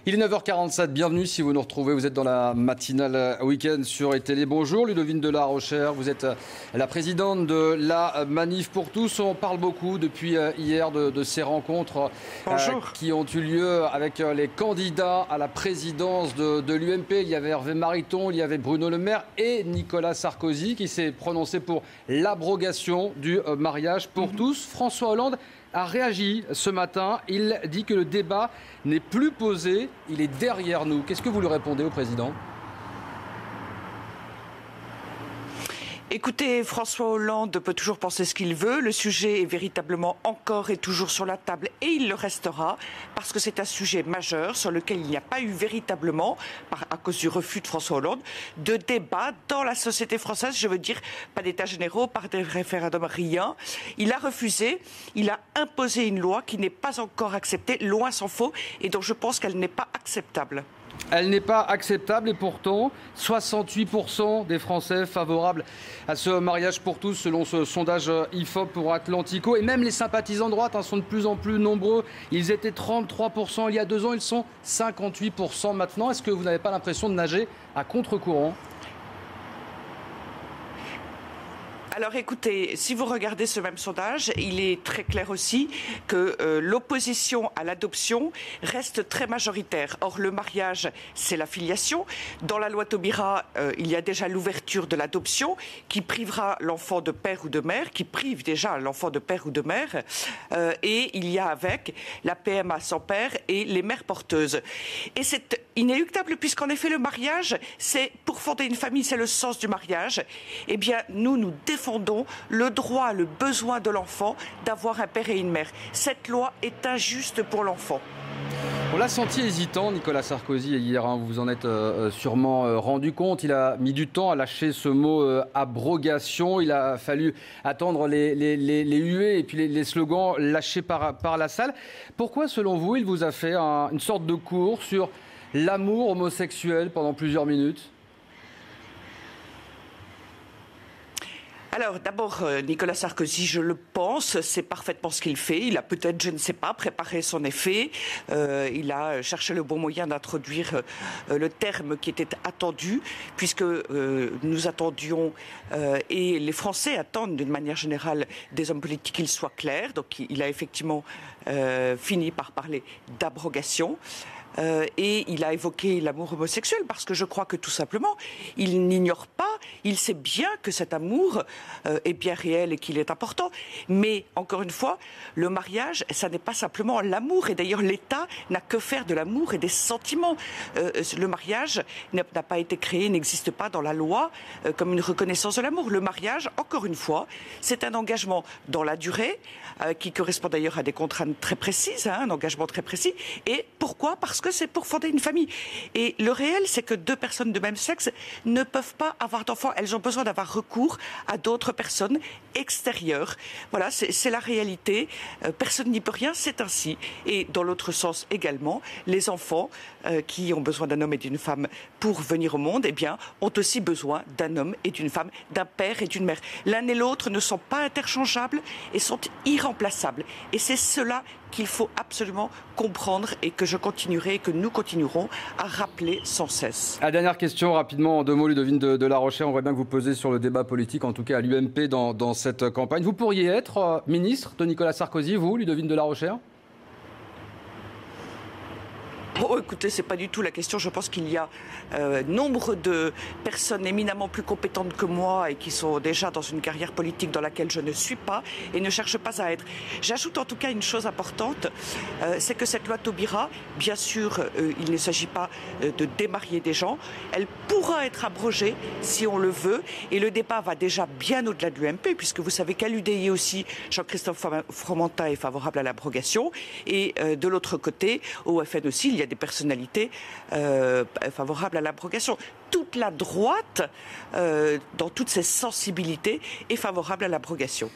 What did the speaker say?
Il est 9h47, bienvenue si vous nous retrouvez, vous êtes dans la matinale week-end sur RTL. Bonjour Ludovine de La Rochère, vous êtes la présidente de la Manif pour tous. On parle beaucoup depuis hier de ces rencontres qui ont eu lieu avec les candidats à la présidence de l'UMP. Il y avait Hervé Mariton, il y avait Bruno Le Maire et Nicolas Sarkozy qui s'est prononcé pour l'abrogation du mariage pour tous. François Hollande a réagi ce matin. Il dit que le débat n'est plus posé, il est derrière nous. Qu'est-ce que vous lui répondez au président ? Écoutez, François Hollande peut toujours penser ce qu'il veut. Le sujet est véritablement encore et toujours sur la table et il le restera parce que c'est un sujet majeur sur lequel il n'y a pas eu véritablement, à cause du refus de François Hollande, de débat dans la société française. Je veux dire, pas d'états généraux, pas de référendum, rien. Il a refusé, il a imposé une loi qui n'est pas encore acceptée, loin s'en faut, et dont je pense qu'elle n'est pas acceptable. Elle n'est pas acceptable et pourtant 68% des Français favorables à ce mariage pour tous selon ce sondage IFOP pour Atlantico. Et même les sympathisants de droite sont de plus en plus nombreux. Ils étaient 33% il y a 2 ans, ils sont 58% maintenant. Est-ce que vous n'avez pas l'impression de nager à contre-courant ? Alors écoutez, si vous regardez ce même sondage, il est très clair aussi que l'opposition à l'adoption reste très majoritaire. Or, le mariage, c'est la filiation. Dans la loi Taubira, il y a déjà l'ouverture de l'adoption qui privera l'enfant de père ou de mère, qui prive déjà l'enfant de père ou de mère. Et il y a avec la PMA sans père et les mères porteuses. Et c'est inéluctable puisqu'en effet, le mariage, c'est pour fonder une famille, c'est le sens du mariage. Eh bien, nous défendons le droit, le besoin de l'enfant d'avoir un père et une mère. Cette loi est injuste pour l'enfant. On l'a senti hésitant, Nicolas Sarkozy, hier, vous vous en êtes sûrement rendu compte. Il a mis du temps à lâcher ce mot abrogation. Il a fallu attendre les huées et puis les slogans lâchés par la salle. Pourquoi, selon vous, il vous a fait une sorte de cours sur l'amour homosexuel pendant plusieurs minutes ? Alors d'abord, Nicolas Sarkozy, je le pense, c'est parfaitement ce qu'il fait. Il a peut-être, je ne sais pas, préparé son effet. Il a cherché le bon moyen d'introduire le terme qui était attendu, puisque nous attendions, et les Français attendent d'une manière générale des hommes politiques qu'ils soient clairs. Donc il a effectivement fini par parler d'abrogation. Et il a évoqué l'amour homosexuel parce que je crois que tout simplement, il n'ignore pas, il sait bien que cet amour est bien réel et qu'il est important. Mais encore une fois, le mariage, ça n'est pas simplement l'amour. Et d'ailleurs, l'État n'a que faire de l'amour et des sentiments. Le mariage n'a pas été créé, n'existe pas dans la loi comme une reconnaissance de l'amour. Le mariage, encore une fois, c'est un engagement dans la durée qui correspond d'ailleurs à des contraintes très précises, un engagement très précis. Et pourquoi ? Parce que c'est pour fonder une famille. Et le réel, c'est que 2 personnes de même sexe ne peuvent pas avoir d'enfants. Elles ont besoin d'avoir recours à d'autres personnes extérieures. Voilà, c'est la réalité. Personne n'y peut rien, c'est ainsi. Et dans l'autre sens également, les enfants qui ont besoin d'un homme et d'une femme pour venir au monde, eh bien, ont aussi besoin d'un homme et d'une femme, d'un père et d'une mère. L'un et l'autre ne sont pas interchangeables et sont irremplaçables. Et c'est cela qu'il faut absolument comprendre et que je continuerai et que nous continuerons à rappeler sans cesse. La dernière question, rapidement, en 2 mots, Ludovine de La Rochère. On voit bien que vous pesez sur le débat politique, en tout cas à l'UMP dans cette campagne. Vous pourriez être ministre de Nicolas Sarkozy, vous, Ludovine de La Rochère ? Oh, écoutez, c'est pas du tout la question. Je pense qu'il y a nombre de personnes éminemment plus compétentes que moi et qui sont déjà dans une carrière politique dans laquelle je ne suis pas et ne cherche pas à être. J'ajoute en tout cas une chose importante, c'est que cette loi Taubira, bien sûr, il ne s'agit pas de démarier des gens. Elle pourra être abrogée si on le veut et le débat va déjà bien au-delà de l'UMP puisque vous savez qu'à l'UDI aussi, Jean-Christophe Fromentin est favorable à l'abrogation et de l'autre côté, au FN aussi, il y a des personnalités favorables à l'abrogation. Toute la droite, dans toutes ses sensibilités, est favorable à l'abrogation.